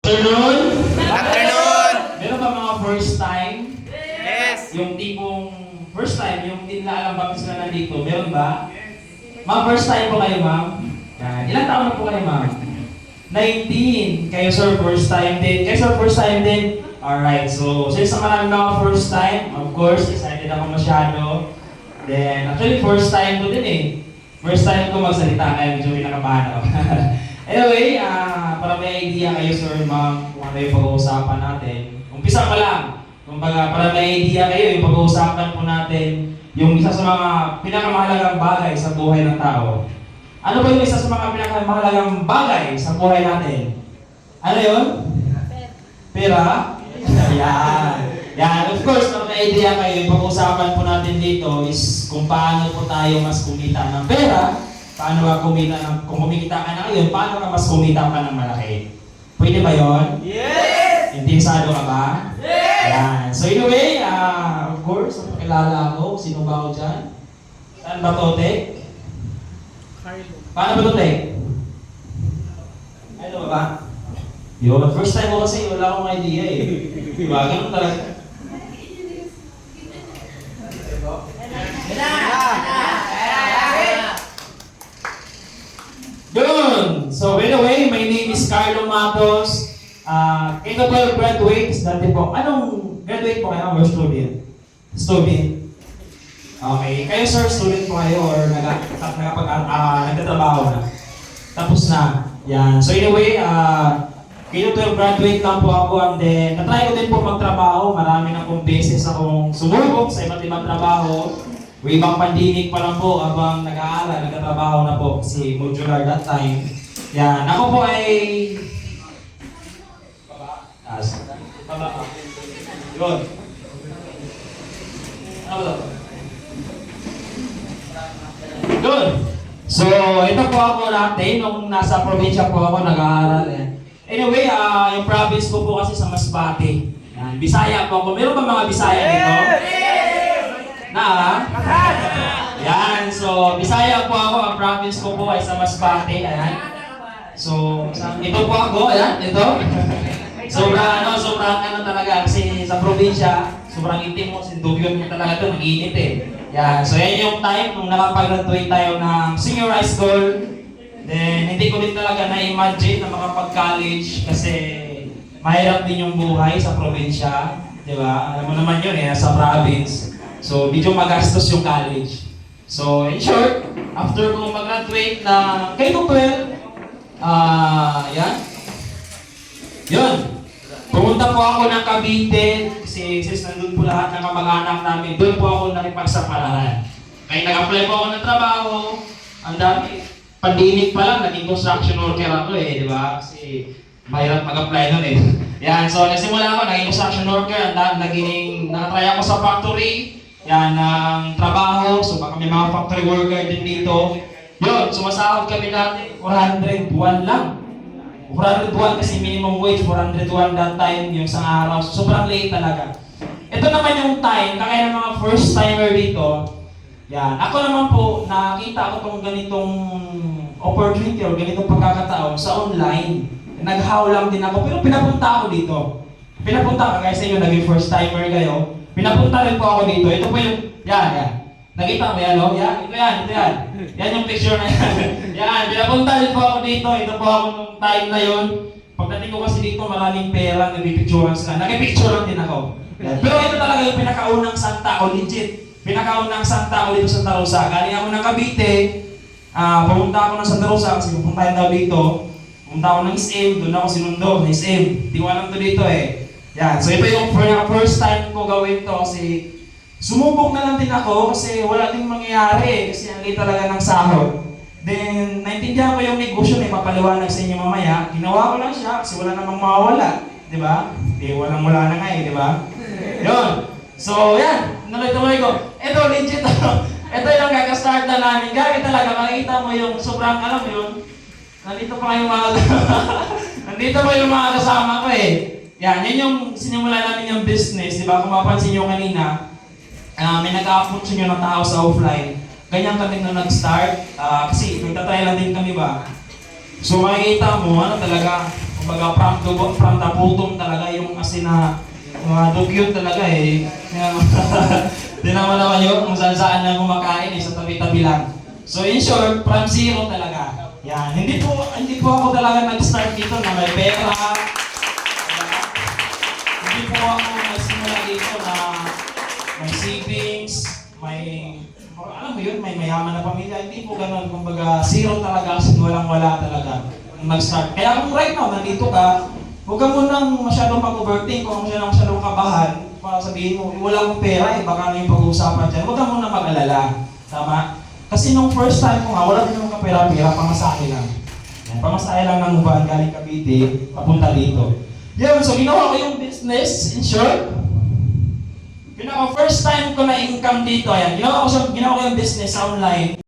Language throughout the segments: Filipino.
Afternoon? Afternoon! Meron ba mga first time? Yes! Yung tipong first time, yung hindi na alam bakit sila nandito, meron ba? Mga first time po kayo, ma'am? Yan. Ilang taon na po kayo, ma'am? 19. Kayo, sir, first time din. Kayo, sir, first time din. Alright, so since marami mga first time, of course, excited ako masyado. Then, actually, first time ko din eh. First time ko magsalita, kaya medyo pinakabahan ako. Anyway, para may idea kayo, sir, ma'am, kung ano yung pag-uusapan natin. Umpisa pa lang. Kumbaga, para may idea kayo, yung pag-uusapan po natin, yung isa sa mga pinakamahalagang bagay sa buhay ng tao. Ano ba yung isa sa mga pinakamahalagang bagay sa buhay natin? Ano yun? Pera? Yan. Yan. Of course, para may idea kayo, yung pag-uusapan po natin dito is kung paano po tayo mas kumita ng pera. Paano ka kumita kung kumikita ka na ngayon, paano ka mas kumita pa ng malaki? Pwede ba yun? Yes! Interesado ka ba? Yes! Yan. So anyway, of course, kilala ako. Sino ba ako dyan? Saan ba to, Tek? Paano ba to, Tek? Ano ba ba? Yun, first time ko kasi wala akong idea eh. Diba? Ganun talaga. Yun! So, by the way, my name is Carlo Matos. K-12 graduate, dati po. Anong graduate po kayo or student? Student. Okay. Kayo, sir, student po kayo or nagtatrabaho na? Tapos na. Yan. So, anyway, K-12 graduate lang po ako and then natry ko din po magtrabaho. Marami na pong beses akong sumubok sa iba't ibang trabaho. Way ibang pandemic pa lang po habang nag-aaral, nagtatrabaho na po kasi modular that time. Yan. Ako po ay... Yun. Ano ba ito? Yun. So, ito po ako natin nung nasa probinsya po ako nag-aaral. Anyway, yung province ko po kasi sa Masbate. Yan. Bisaya po ako. Meron ba mga Bisaya dito? Na? Yan. So, Bisaya po ako. Ang province ko po ay sa Masbate. Ayan. So, ito po ako. Ayan. Ito. Sobrang ano talaga. Kasi sa probinsya, sobrang itim mo. Sindugyon mo talaga ito. Nag-iinit eh. Yan. So, yan yung time nung nakapag-graduate tayo ng senior high school. Then, hindi ko din talaga na-imagine na makapag-college kasi mahirap din yung buhay sa probinsya. Diba? Alam mo naman yun eh, sa province. So, medyo magastos yung college. So, in short, after ko mag-graduate na K-12, yan. Yun. Pumunta po ako ng Cavite kasi since nandun po lahat ng kamag-anak namin, doon po ako nakipagsapalaran. Kaya nag-apply po ako ng trabaho. Ang dami. Pandemic pa lang, naging construction worker ako eh, di ba? Kasi mahirap mag-apply nun eh. Yan, so nagsimula ako, naging construction worker, nakatry ako sa factory. Yan, ng trabaho. So baka may mga factory worker din dito. Yun, sumasahod kami dati, 400 buwan lang. 400 buwan kasi minimum wage, 400 buwan that time, yung isang araw. So, sobrang late talaga. Ito naman yung time, kaya ng mga first timer dito. Yan, ako naman po, nakita ko tong ganitong opportunity or ganitong pagkakataon sa online. Nag-how lang din ako, pero pinapunta ako dito. Pinapunta ka, guys, sa inyo, naging first timer kayo. Pinapunta rin po ako dito. Ito po yung, yan. Nakita mo yan, no? Yan, ito yan. Yan yung picture na yan. Yan, pinapunta rin po ako dito. Ito po ako nung time na yun. Pagdating ko kasi dito, maraming pera, nagpipicturean sila. Nagpipicturean din ako. Pero ito talaga yung pinakaunang santa ko, legit. Pinakaunang santa ko dito sa Tarusa. Galing ako ng Cavite. Pumunta ako ng Santa Rosa kasi pupuntahin daw dito. Pumunta ako ng SM, doon ako sinundo ng SM. Hindi ko alam to dito eh. Yan, so ito yung first time ko gawin to kasi sumubok na lang din ako kasi wala ding mangyayari kasi ang liit talaga ng sahod. Then, naintindihan ko yung negosyo na ipapaliwanag sa inyo mamaya. Ginawa ko lang siya kasi wala namang mawawala. Di ba? Walang wala na nga eh, di ba? Yun. So, yan. Tuloy-tuloy ko. Ito, legit. Ito yung kakastart na namin. Gagi talaga, makikita mo yung sobrang alam yun. Nandito pa yung mga nandito pa yung mga kasama ko eh. Yan, yan yung sinimula namin yung business. Di ba? Kung mapansin nyo kanina, may nag-upload sa inyo ng tao sa offline. Ganyan kami na nag-start. Kasi nagtatry lang din kami ba. So makikita mo, ano talaga, Kumbaga from the bottom talaga yung kasi na mga dugyot talaga eh. Di naman naman yun kung saan na kumakain eh, sa tabi-tabi lang. So in short, from zero talaga. Yan, hindi po ako talaga nag-start dito na may pera. Hindi po ako nagsimula dito na may savings, alam mo yun, may mayaman na pamilya. Hindi po ganun, kumbaga zero talaga, kasi walang-wala talaga nung nag-start. Kaya kung right now, nandito ka, huwag ka munang masyadong mag-overthink kung masyadong kabahan. Para sabihin mo, wala akong pera eh, baka na yung pag-uusapan dyan. Huwag ka munang mag-alala. Tama? Kasi nung first time ko nga, wala din akong kapera-pera, pamasahe lang. Yan, pamasahe lang ng uban, galing Cavite, papunta dito. Yun, so ginawa ko yung business, in short. First time ko na income dito, ayan. Ginawa ko yung business sa online.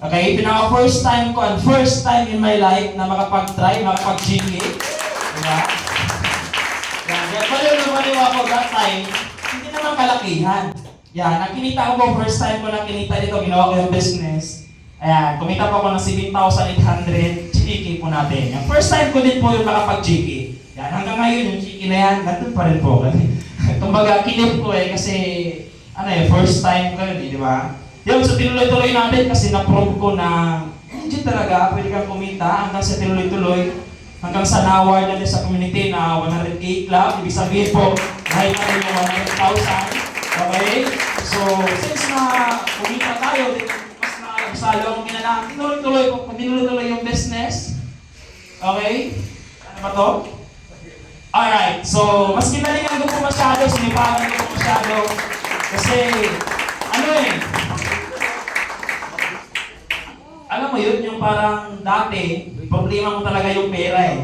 Okay, first time ko and first time in my life na makapag-try, makapag-GK. Diba? Yan, baliw ako that time, hindi naman kalakihan. Yan, nakinita ko po, first time ko na kinita dito, ginawa ko yung business. Ayan, kumita po ako ng 7,800 GK po natin. Yan, first time ko din po yung makapag-GK. Yan, hanggang ngayon yung GK na yan, nandun pa rin po. Kumbaga, kinip ko eh, kasi first time ko yun, di ba? Yun, so tinuloy-tuloy natin kasi na-prove ko na legit talaga, pwede kang kumita hanggang sa tinuloy-tuloy, hanggang sa na-award natin sa community na 100K club, ibig sabihin po, kahit na rin yung 100,000. Okay? So, since na kumita tayo, mas nakakasalo ang ginanahan, tinuloy-tuloy yung business. Okay? Ano ba to? Alright, so mas kinalingan ko po masyado, sinipagan ko po masyado. Kasi, alam mo yun, yung parang dati, problema mo talaga yung pera eh.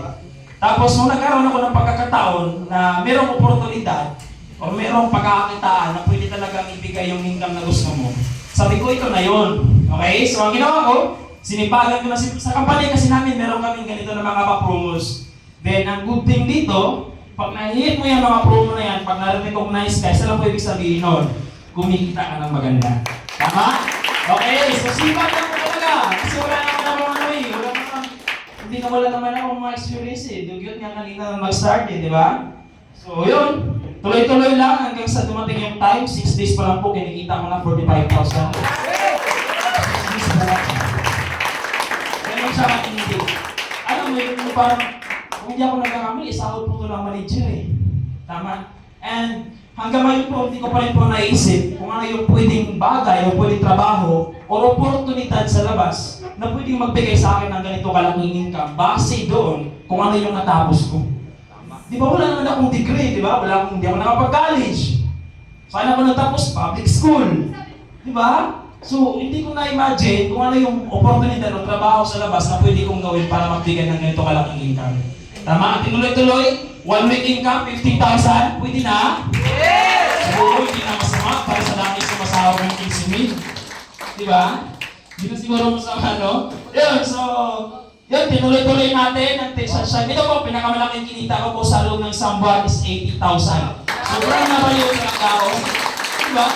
Tapos nung nagkaroon ako ng pagkakataon na mayroong oportunidad o mayroong pagkakakitaan na pwede talagang ibigay yung income na gusto mo, sabi ko ito na yun. Okay? So ang ginawa ko, sinipagan ko na sa company kasi namin meron kaming ganito na mga pa-promos. Then, ang good thing dito, pag na-hit mo yung mga promo na yan, pag na-recognize ka, isa lang po ibig sabihin nun, kumikita ka ng maganda. Tama? Okay, so sipat lang po talaga. Kasi wala naman wala naman akong mga experience eh. Dugyot nga kanina mag-start eh, di ba? So, yun. Tuloy-tuloy lang hanggang sa dumating yung time. 6 days pa lang po, kinikita ko na 45,000. 6 days pa lang. Ganun siya matinindi. Alam mo yun, parang kung hindi ako nagkakamali, sahod po ito ng manager eh. Tama? And hanggang ngayon po, hindi ko pa rin po naisip kung ano yung pwedeng bagay o pwedeng trabaho o oportunidad sa labas na pwedeng magbigay sa akin ng ganito kalaking income base doon kung ano yung natapos ko. Di ba wala naman akong degree, di ba? Hindi ako nakapag-college. Saan ako natapos? Public school. Di ba? So, hindi ko na-imagine kung ano yung oportunidad o trabaho sa labas na pwede kong gawin para magbigay ng ganito kalaking income. Tama? Tinuloy-tuloy, 1 week income, 50,000, pwede na? Yes! Siguro hindi na masama para sa dami sumasahod ng 15,000. Diba? Hindi na siguro masama, no? Yun, so, yun, tinuloy-tuloy natin. Dito po, pinakamalaking kinita ko po sa loob ng isang buwan is 80,000. Sobrang nabaliw sa tao. Diba?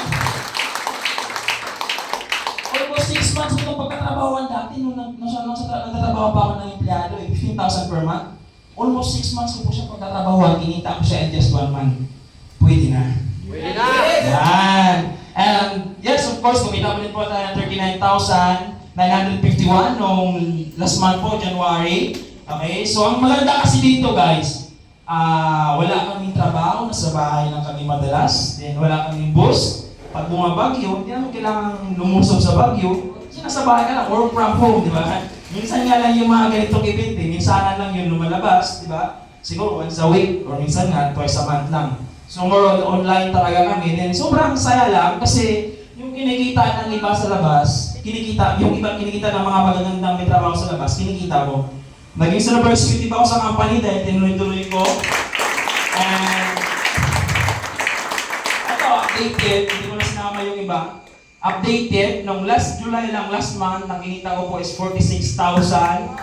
Almost 6 months ko itong pagkatrabawan dati nung nagtatrabaho pa ako ng empleyado, 15,000 per month. Almost 6 months ko po siya pagtatrabahuan, kinita ko siya in just 1 month. Pwede na. Pwede na! Yan! And yes, of course, kumita mo din po tayo ng 39,951 nung last month po, January. Okay, so ang maganda kasi dito guys, wala kaming trabaho, nasa bahay lang kami madalas, then wala kaming bus. Pag bumabagyo, hindi naman kailangan lumusob sa bagyo, nasa bahay ka lang, work from home, di ba? Minsan nga lang yung mga ganitong event, minsan lang yung lumalabas, di ba? Siguro once a week, or minsan nga, twice a month lang. So more online talaga kami, then sobrang saya lang kasi yung kinikita ng iba sa labas, yung iba kinikita ng mga magagandang may trabaho sa labas, kinikita ko. Naging silver executive ako sa company dahil tinuloy-tuloy ko. And ito, updated, hindi ko na sinama yung iba. Updated, nung last July lang, last month, ang kinita ko po is 46,059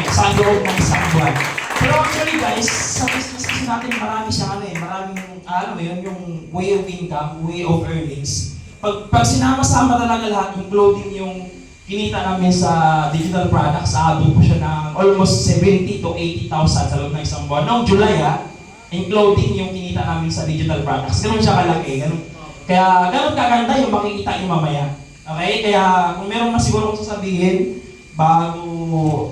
sa loob ng isang buwan. Pero actually guys, sa business kasi natin marami siyang maraming, alam mo yun, yung way of income, way of earnings. Pag sinama-sama talaga lahat, yung clothing, yung kinita namin sa digital products, aabot po siya ng almost 70 to 80,000 sa loob ng isang buwan. Noong July including yung kinita namin sa digital products. Ganun siya kalaki. Kaya ganun kaganda yung makikita nyo mamaya. Okay? Kaya kung meron na siguro kong sasabihin,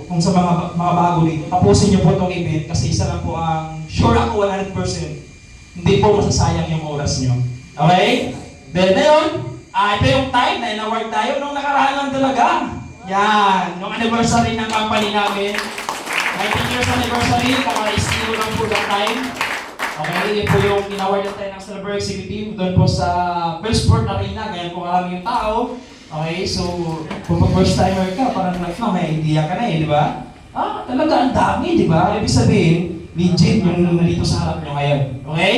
kung sa mga bago dito, tapusin nyo po itong event kasi isa lang po ang sure ako 100%. Hindi po masasayang yung oras nyo. Okay? Then ngayon, ito yung time na in-award tayo nung nakaraan lang talaga. Yan, yung anniversary ng company namin. 19 years anniversary, kaka-istiro lang po that time. Okay, yun po yung in-award natin ng Silver Executive doon po sa Bellsport Arena. Ganyan po karami yung tao. Okay, so kung first timer ka, parang like na may idea ka na di ba? Talaga ang dami, di ba? Ibig sabihin, legit yung nandito sa harap nyo ngayon. Okay?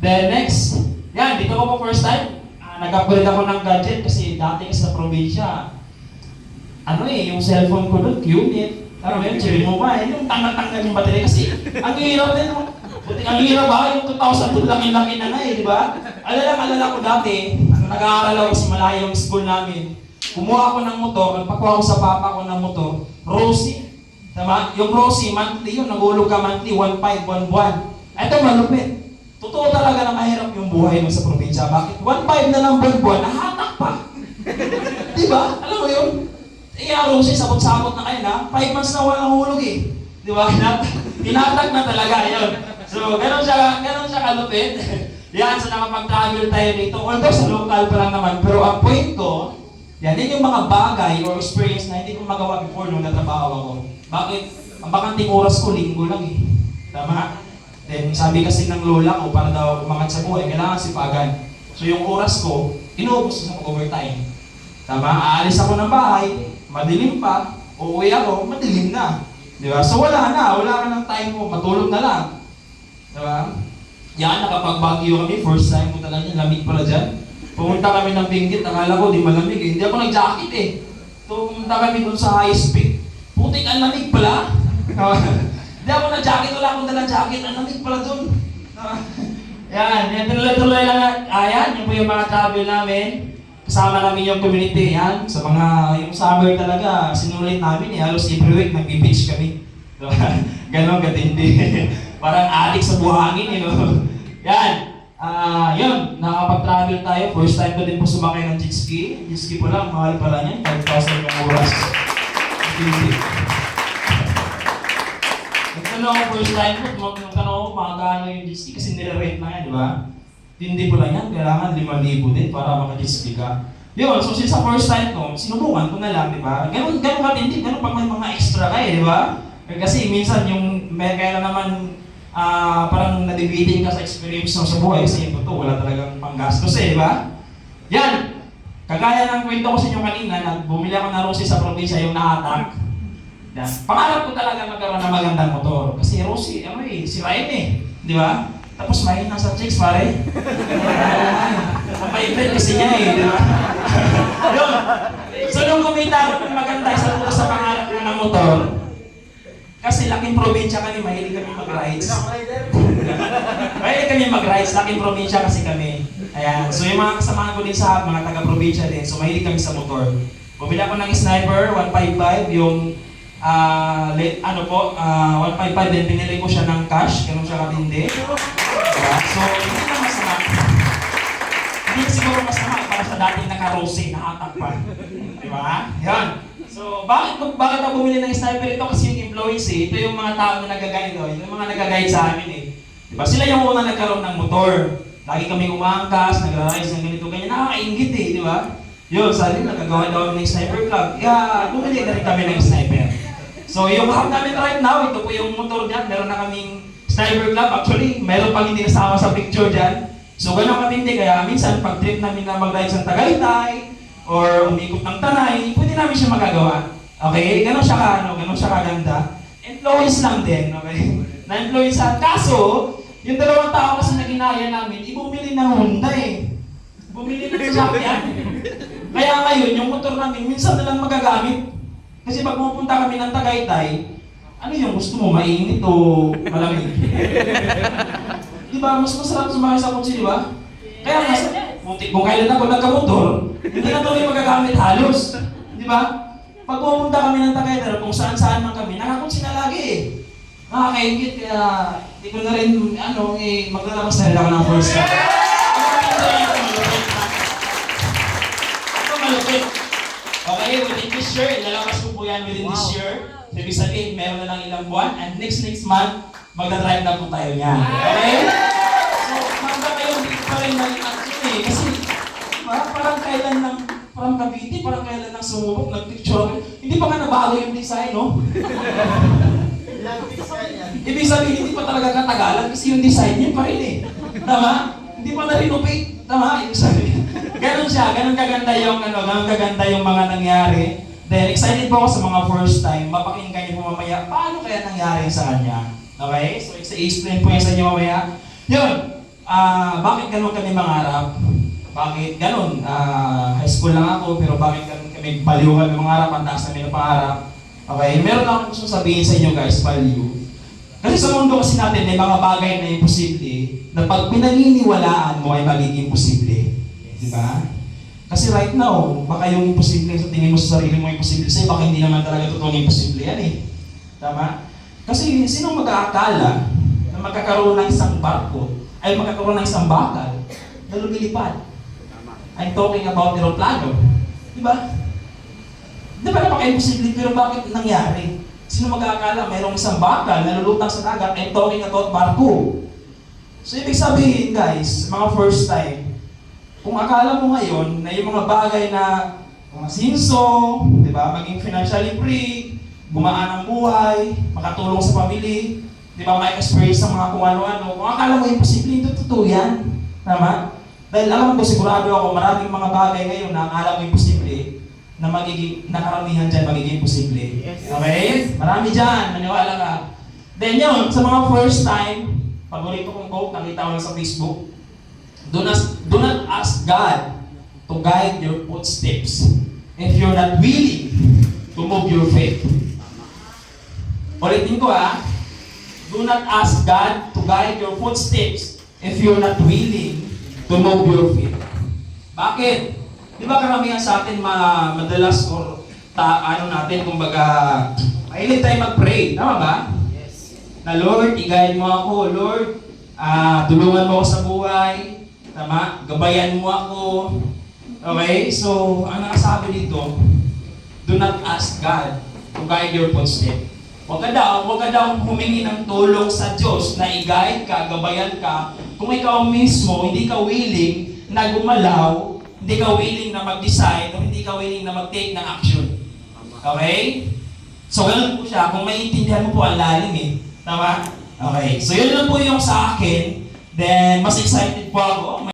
Then next, yan, dito ko po first time. Nag-upgrade ako ng gadget kasi dati sa probinsya, yung cellphone ko doon, unit. Ano yun, cherry mobile, yung tanggal-tanggal yung battery kasi ang hirap din. Ang hirap yung 2002, laki-laki na nga di ba? Alala ko dati, nag-aaral ako kasi malayo yung school namin. Kumuha ako ng motor, nagpakuha ko sa papa ko ng motor, Rosie. Tama? Yung Rosie, monthly yun, nag-ulog ka monthly, 1.5, 1 buwan. Ito malupit. Totoo talaga na mahirap yung buhay mo sa probinsya. Bakit? 1.5 na lang buwan, nahatak pa. Di ba? Alam mo yun? Rosie, sabot-sabot na kayo na, 5 months na walang hulog Di ba? Tinatak na talaga yun. So, ganun siya kalupit. Yan, so nakapag-travel tayo dito. Although sa local pa lang naman, pero ang point ko, yan yung mga bagay or experience na hindi ko magawa before nung natrabaho ako. Bakit? Ang bakanting oras ko, linggo lang Tama? Then, sabi kasi ng lola ko, para daw umangat sa buhay, kailangan sipagan. So, yung oras ko, inuubos ko sa overtime. Tama? Aalis ako ng bahay, madilim pa, uuwi ako, madilim na. Di ba? So, wala ka ng time mo, matulog na lang. Diba? Yan, nakapag-Baguio kami, first time ko talaga niya, lamig pala dyan. Pumunta kami ng Benguet, akala ko di malamig Hindi ako nag-jacket So, pumunta kami dun sa high speed. Putik, ang lamig pala. Hindi ako nag-jacket, wala akong dalang jacket, ang lamig pala dun. Yan, tuloy-tuloy lang. Yan, yun po yung mga travel namin. Kasama namin yung community, yan. Sa yung summer talaga, sinulit namin halos every week nag-beach kami. Ganon katindi. Parang adik sa buhangin, Yan. Yun, nakapag-travel tayo. First time ko din po sumakay ng jet ski. Jet ski po lang, mahal pala niya. 5,000 yung oras. Nagtanong ako first time ko, nagtanong ako magkano yung jet ski kasi nire-rate na yan, di ba? Hindi po lang yan, kailangan 5,000 din para maka-jet ski ka. Yun, so since sa first time ko, sinubukan ko na lang, di ba? Ganun katindi, ganun pag may mga extra kayo, di ba? Kasi minsan kaya naman parang nadibitin ka sa experience mo sa buhay kasi ito wala talagang panggastos di ba? Yan! Kagaya ng kwento ko sa inyo kanina, bumili ako ng Rosie sa probinsya, yung nahatak. Yan. Pangarap ko talaga magkaroon ng magandang motor. Kasi Rosie, si Ryan di ba? Tapos mahina sa chicks, pare. Ang paipit kasi niya di ba? Yun! So nung kumita ako ng maganda sa pangarap ko ng motor, kasi laking probinsya kami, mahilig kami mag-rides. Mahilig kami mag-rides, laking probinsya kasi kami. Ayan, so yung mga kasamahan ko din sa mga taga-probinsya din, so mahilig kami sa motor. Bumili ako ng sniper, 155, yung 155 din, pinili ko siya ng cash, ganun siya katindi. So, hindi na masama. Hindi na siguro masama para sa dating naka-Rosie, nakatak pa. Di ba? Yan. So, bakit ako bumili ng sniper ito? Kasi yung influence ito yung mga tao na nag-guide yung mga nag-guide sa amin Diba? Sila yung una nagkaroon ng motor. Lagi kami umangkas, nagra-rise ng ganito, ganyan. Nakakaingit di ba? Yun, sabi nagagawa daw ng sniper club. Bumili na rin kami ng sniper. So, yung hub namin right now, ito po yung motor dyan. Meron na kaming sniper club. Actually, meron pang hindi kasama sa picture dyan. So, ganun katindi. Kaya minsan, pag trip namin na mag-ride sa Tagaytay, or umikot ng Tanay, pwede namin siya magagawa. Okay? Ganon siya kaganda. Influence lang din, okay? Na-influencean. Kaso, yung dalawang tao kasi na ginaya namin, bumili ng Honda Bumili ng sasakyan. Kaya ngayon, yung motor namin, minsan na lang magagamit. Kasi pag pupunta kami ng Tagaytay, ano yung gusto mo, mainit o malamig? Di ba? Mas masarap sumakay sa kotse, di ba? Kaya kung kailan ako nagkamotor, hindi na tuloy magagamit halos. Di Di ba? Pag pumunta kami ng Tagaytay, kung saan-saan man kami, nakakot sila lagi eh. Nakakaingit, kaya hindi ko na rin, maglalabas na rin ako ng first time. Ito malupit. Okay, within this year, ilalabas ko po yan within this year. So, ibig sabihin, meron na lang ilang buwan, and next month, magdadrive na po tayo niyan. Okay? So, magda kayo, hindi pa rin nag-action eh. Kasi, parang kailan ng, parang Cavite, parang kailan ng sumubok, nag-picture. Hindi pa nga nabago yung design, no? Ibig sabihin, hindi pa talaga katagalan kasi yung design niya pa rin eh. Tama? Hindi pa na-renovate. Tama? Ibig sabihin. Ganon siya, ganon kaganda yung mga nangyari. Then, excited po ako sa mga first time. Mapakinggan niyo po mamaya, paano kaya nangyari sa kanya? Okay? So, i-explain po yan sa inyo mamaya. Yun, bakit ganon kami mangarap? Bakit ganon? High school lang ako, pero bakit ganon kami baliwan ng mangarap? Ang taas namin ng pangarap. Okay? Meron akong gusto sabihin sa inyo guys, value. Kasi sa mundo kasi natin, may mga bagay na imposible na pag pinaniniwalaan mo ay magiging posible. Di ba? Kasi right now, baka yung imposible sa tingin mo sa sarili mo imposible sa'yo, baka hindi naman talaga totoong imposible yan eh. Tama? Kasi sino mag-aakala na magkakaroon ng isang barko, ay magkakaroon ng isang bakal na lumilipad? I'm talking about aeroplano. Di ba? Di ba napaka-imposible, pero bakit nangyari? Sino mag-aakala mayroong isang bakal na lulutang sa dagat? I'm talking about barko. So ibig sabihin guys, mga first time, kung akala mo ngayon na yung mga bagay na umasinso, di ba, maging financially free, gumaan ang buhay, makatulong sa family, di ba, ma-experience ng mga kung ano-ano, kung akala mo imposible, hindi totoo yan. Tama? Dahil alam ko, sigurado ako, maraming mga bagay ngayon na akala mo imposible, na magiging, nakaramihan dyan magiging posible. Okay? Marami dyan, maniwala ka. Then yun, sa mga first time, paborito kong quote, nakita ko lang sa Facebook, do not ask God to guide your footsteps if you're not willing to move your faith. Ulitin ko do not ask God to guide your footsteps if you're not willing to move your faith. Bakit? Di ba karamihan sa atin madalas or natin, kumbaga, mahilig tayo mag-pray. Tama ba? Yes. Na Lord, i-guide mo ako. Lord, tulungan mo ako sa buhay. Tama? Gabayan mo ako. Okay? So, ang nakasabi dito, do not ask God to guide your footsteps. Huwag ka daw humingi ng tulong sa Diyos na i-guide ka, gabayan ka, kung ikaw mismo hindi ka willing na gumalaw, hindi ka willing na mag-decide, o hindi ka willing na mag-take ng action. Okay? So, ganun po siya. Kung maiintindihan mo po ang lalim Tama? Okay. So, yun lang po yung sa akin. Then, mas excited po ako.